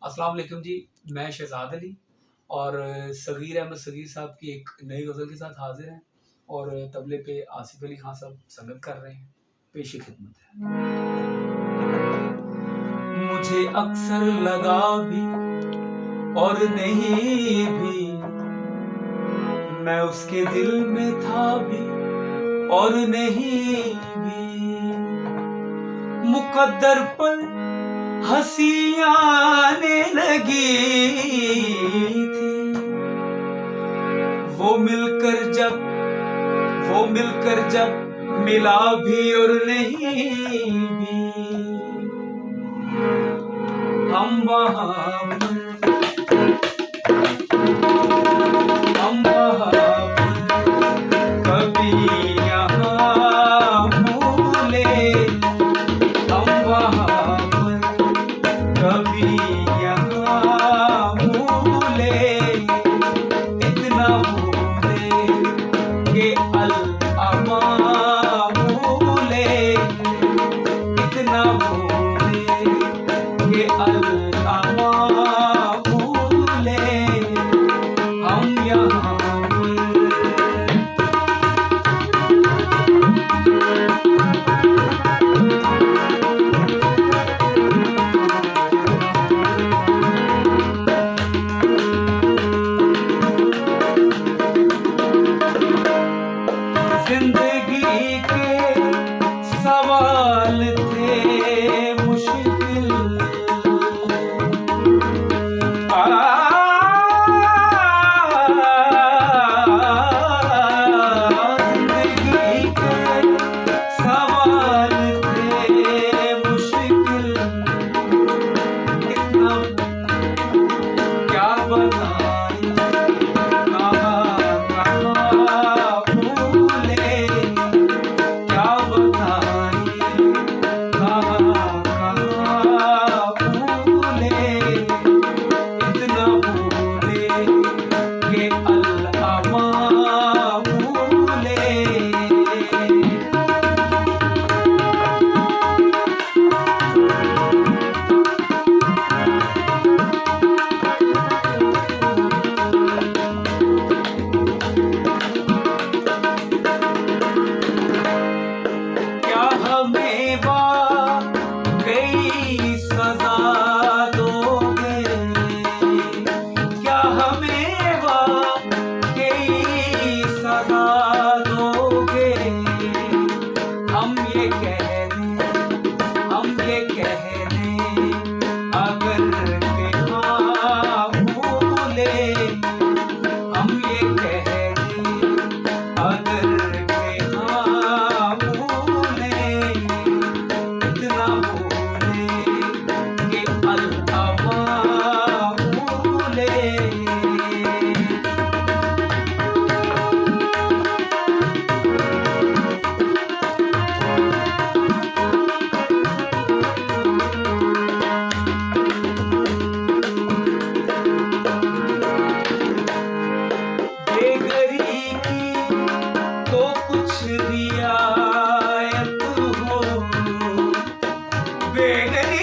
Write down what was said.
अस्सलाम वालेकुम जी। मैं शहजाद अली और सगीर अहमद सगीर साहब की एक नई गज़ल के साथ हाजिर हैं और तबले पे आसिफ अली खान साहब संगत कर रहे हैं। पेश खिदमत है। मुझे अक्सर लगा भी और नहीं भी, मैं उसके दिल में था भी और नहीं भी, मुकद्दर पर हंसी आने लगी थी। वो मिलकर जब मिला भी और नहीं भी, हम वहां कभी यहाँ भूले, हम वहां कभी यहाँ भूले, इतना भूले कि अल-अमा भूले, इतना भूले कि अल-अमा भूले, हम यहाँ जिंदगी के सवाल थे मुश्किल, जिंदगी के सवाल थे मुश्किल, इतना क्या बताएं, कहाँ भूले, क्या बताएं, कहाँ भूले, इतना भूले कि अल-अमा भूले। क्या हमें वाकई सजा दोगे, क्या हमें वाकई सजा दोगे, हम ये कह दें अगर के हाँ भूले, हम ये कह दें अगर के हाँ भूले, इतना भूले कि अल-अमा भूले। बेघरी की तो कुछ रियायत हो, बेघरी